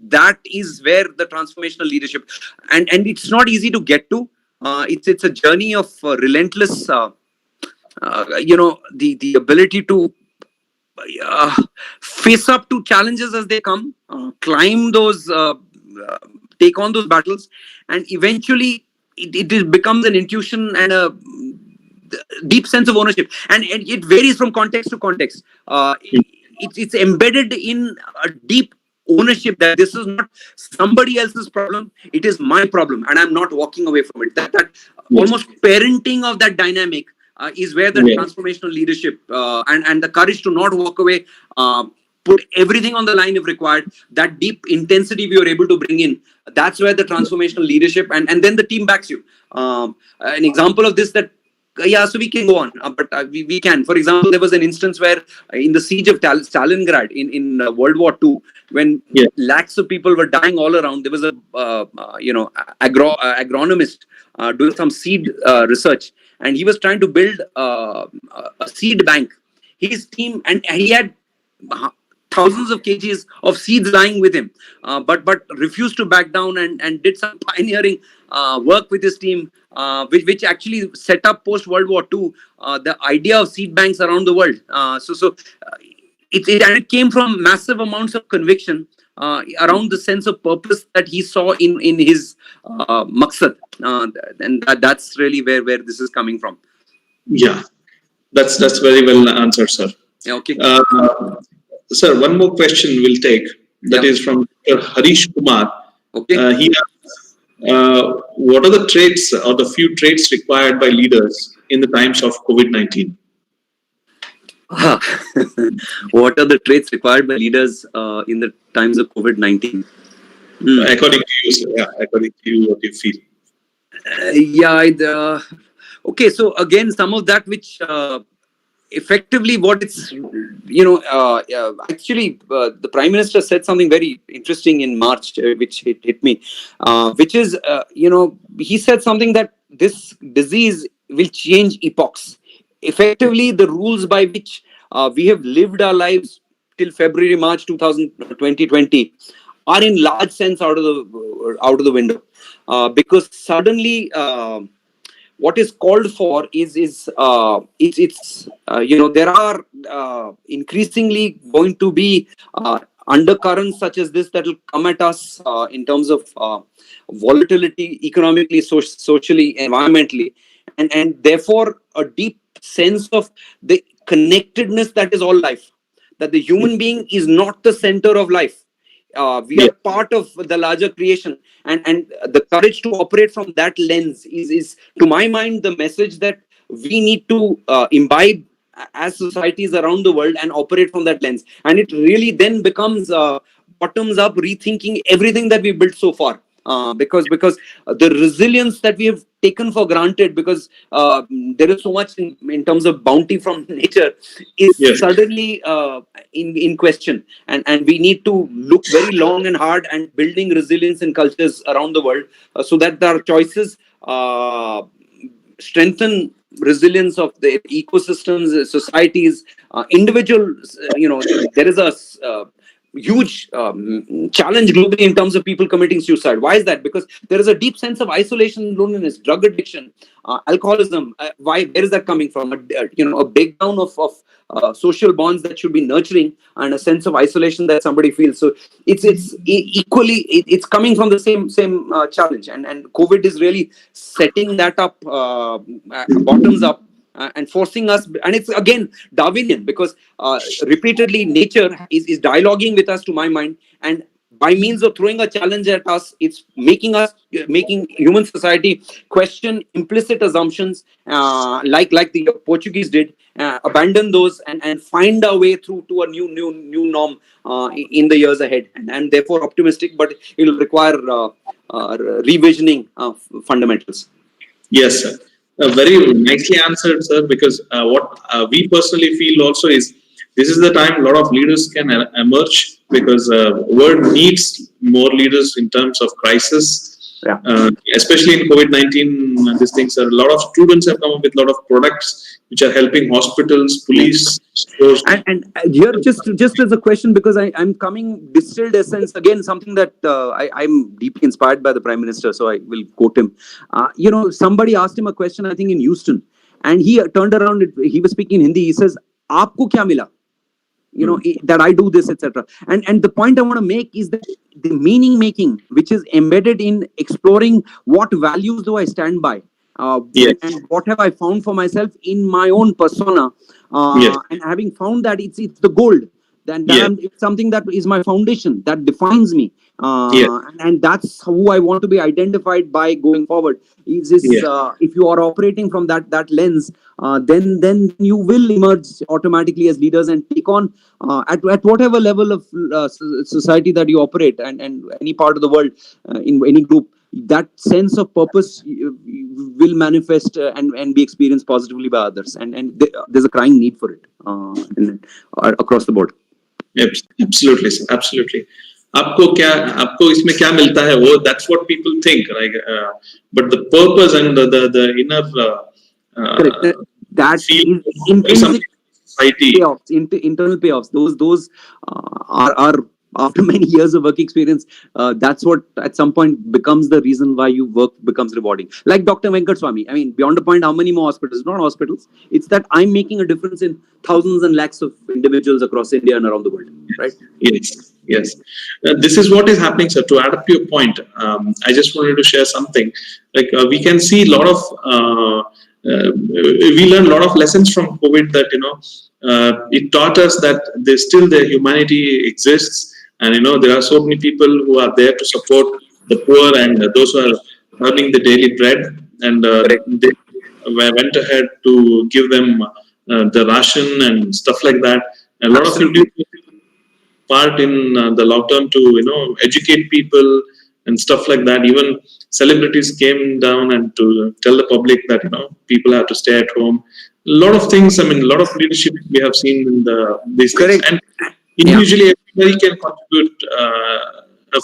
that is where the transformational leadership, and it's not easy to get to. It's a journey of relentless the ability to face up to challenges as they come, climb those, take on those battles, and eventually it becomes an intuition and a deep sense of ownership. And it varies from context to context. It's embedded in a deep ownership that this is not somebody else's problem, it is my problem, and I'm not walking away from it. That almost parenting of that dynamic is where the transformational leadership and the courage to not walk away, put everything on the line if required, that deep intensity we are able to bring in, that's where the transformational leadership, and then the team backs you. An example of this that, so we can go on, but we can. For example, there was an instance where in the siege of Stalingrad in World War II, when lakhs of people were dying all around, there was a agronomist doing some seed research, and he was trying to build a seed bank. His team, and he had thousands of kgs of seeds lying with him, but refused to back down, and did some pioneering work with his team, which actually set up post World War II the idea of seed banks around the world. It came from massive amounts of conviction around the sense of purpose that he saw in his maqsad, and that's really where this is coming from. Yeah, that's very well answered, sir. Okay. Sir, one more question we'll take. That is from Harish Kumar. Okay. He asks, what are the traits or the few traits required by leaders in the times of COVID-19? What are the traits required by leaders in the times of COVID-19? According to you, sir. Yeah, according to you, what you feel? Okay, so again, some of that which effectively what it's, actually the Prime Minister said something very interesting in March, which hit me, which is, he said something that this disease will change epochs. Effectively, the rules by which we have lived our lives till February, March 2020 are in large sense out of the window, because suddenly what is called for is there are increasingly going to be undercurrents such as this that will come at us in terms of volatility economically, socially, environmentally, and therefore a deep sense of the connectedness that is all life, that the human being is not the center of life. We Yeah. are part of the larger creation, and the courage to operate from that lens is to my mind the message that we need to imbibe as societies around the world and operate from that lens. And it really then becomes bottoms up rethinking everything that we built so far, because the resilience that we have taken for granted, because there is so much in terms of bounty from nature, is Yes. suddenly in question, and we need to look very long and hard and building resilience in cultures around the world, so that our choices strengthen resilience of the ecosystems, societies, individuals. There is a huge challenge globally in terms of people committing suicide. Why is that? Because there is a deep sense of isolation, loneliness, drug addiction, alcoholism. Why? Where is that coming from? A breakdown of social bonds that should be nurturing, and a sense of isolation that somebody feels. So equally it's coming from the same challenge, and COVID is really setting that up bottoms up, and forcing us. And it's again Darwinian, because repeatedly nature is dialoguing with us, to my mind, and by means of throwing a challenge at us, it's making human society question implicit assumptions, like the Portuguese did, abandon those, and find our way through to a new norm in the years ahead, and therefore optimistic, but it will require revisioning fundamentals. Yes, sir. Very nicely answered, sir. Because what we personally feel also is this is the time a lot of leaders can emerge, because world needs more leaders in terms of crisis. Yeah. Especially in COVID-19, these things are a lot of students have come up with a lot of products which are helping hospitals, police, stores. And here, just as a question, because I'm coming distilled essence again, something that I'm deeply inspired by the Prime Minister, so I will quote him. Somebody asked him a question, I think in Houston, and he turned around. He was speaking in Hindi. He says, "Aapko kya mila?" That I do this, etc. And the point I want to make is that the meaning making, which is embedded in exploring what values do I stand by, Yes. and what have I found for myself in my own persona, Yes. and having found that it's the gold, then Yes. it's something that is my foundation, that defines me, Yes. and that's who I want to be identified by going forward. Yes. If you are operating from that lens, then you will emerge automatically as leaders and take on, at whatever level of society that you operate, and any part of the world, in any group, that sense of purpose will manifest, and be experienced positively by others, and there's a crying need for it, across the board. Absolutely, sir. Absolutely. आपको इसमें क्या मिलता है वो, that's what people think, right? But the purpose and the inner Correct. That feel is intrinsic society. payoffs, internal payoffs. Those are after many years of work experience. That's what at some point becomes the reason why your work becomes rewarding. Like Dr. Venkat Swami. I mean, beyond a point, how many more hospitals? Not hospitals. It's that I'm making a difference in thousands and lakhs of individuals across India and around the world. Right? Yes, yes. This is what is happening, sir. To add up to your point, I just wanted to share something. Like we can see a lot of, we learn a lot of lessons from COVID. That it taught us that the humanity exists, and there are so many people who are there to support the poor and those who are earning the daily bread, and they went ahead to give them the ration and stuff like that. A lot Absolutely. of people part in the lockdown to educate people and stuff like that. Even celebrities came down and to tell the public that people have to stay at home. A lot of things. I mean, a lot of leadership we have seen in these things, Correct. and individually everybody can contribute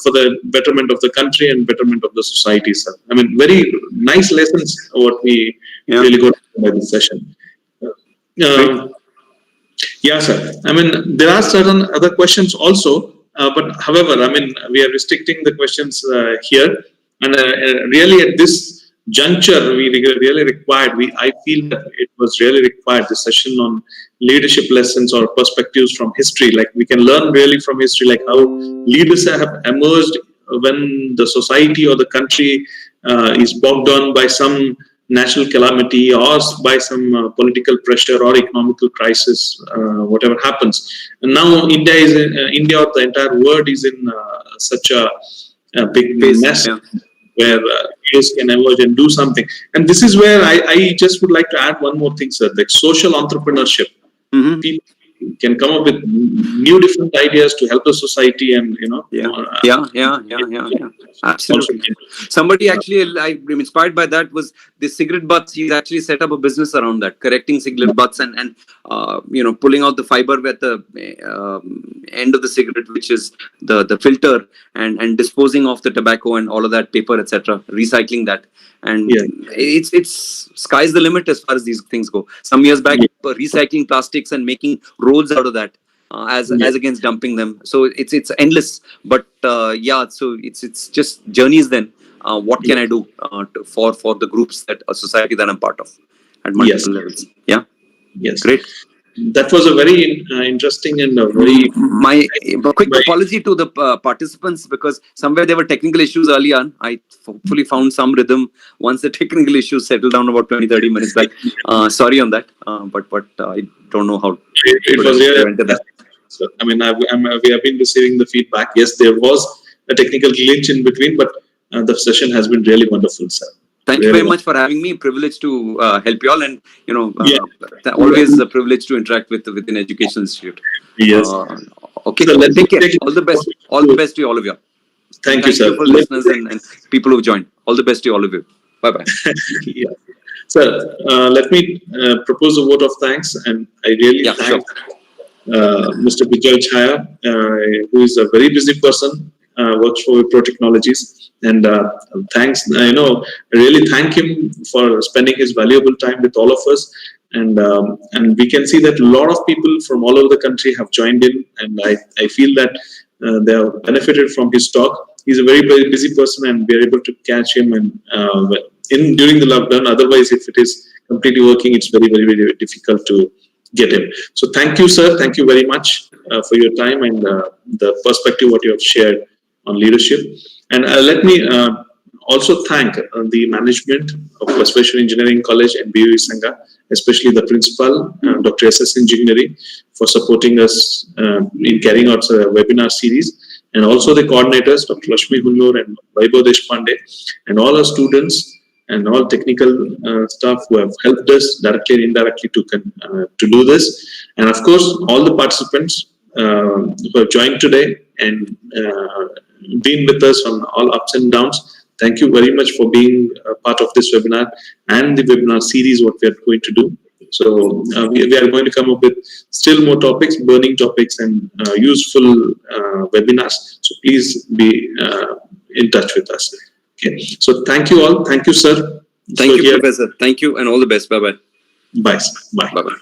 for the betterment of the country and betterment of the society, sir. I mean, very nice lessons what we really got by this session. Yeah, sir. I mean, there are certain other questions also, but however, I mean, we are restricting the questions here, and really at this juncture, we really required. I feel that it was really required the session on leadership lessons or perspectives from history. Like we can learn really from history, like how leaders have emerged when the society or the country is bogged down by some national calamity or by some political pressure or economical crisis, whatever happens. And now India or the entire world is in such a big mess where leaders can emerge and do something. And this is where I just would like to add one more thing, sir, like social entrepreneurship. People can come up with new different ideas to help the society and absolutely. Somebody actually I'm inspired by that was the cigarette butts. He's actually set up a business around that, correcting cigarette butts and pulling out the fiber at the end of the cigarette, which is the filter, and disposing of the tobacco and all of that paper, etc., recycling that. And it's sky's the limit as far as these things go. Some years back, recycling plastics and making roads out of that, as against dumping them. So it's endless. But so it's just journeys. Then what can I do for the groups that a society that I'm part of at multiple levels? Yeah. Yes. Great. That was a very interesting and a very... My quick apology to the participants, because somewhere there were technical issues early on. I hopefully found some rhythm once the technical issues settled down about 20-30 minutes back. Sorry on that, but I don't know how it was really that. So, I mean, we have been receiving the feedback. Yes, there was a technical glitch in between, but the session has been really wonderful, sir. Thank you very much for having me. Privileged to help you all, and always a privilege to interact with an educational institute. Yes. Okay. So take care. All the best. All the best to all of you. Thank you, sir. For listeners and people who've joined. All the best to all of you. Bye bye. Sir, let me propose a vote of thanks, and I really thank Mr. Bijal Chhaya, who is a very busy person, works for Pro Technologies, and thanks. I really thank him for spending his valuable time with all of us, and we can see that a lot of people from all over the country have joined in, and I feel that they have benefited from his talk. He's a very, very busy person, and we are able to catch him and during the lockdown. Otherwise, if it is completely working, it's very, very, very difficult to get him. So thank you, sir. Thank you very much for your time and the perspective what you have shared on leadership. And let me also thank the management of Basaveshwar Engineering College and BUE Sangha, especially the principal, Dr. S.S. Engineering, for supporting us in carrying out a webinar series, and also the coordinators, Dr. Lakshmi Hunnur and Vaibhav Deshpande, and all our students and all technical staff who have helped us directly and indirectly to do this. And of course, all the participants who have joined today and been with us on all ups and downs. Thank you very much for being a part of this webinar and the webinar series what we are going to do. So we are going to come up with still more topics, burning topics, and useful webinars. So please be in touch with us. Okay. So thank you all. Thank you, sir. Thank you, Professor. Thank you, and all the best. Bye-bye. Bye. Bye. Bye-bye.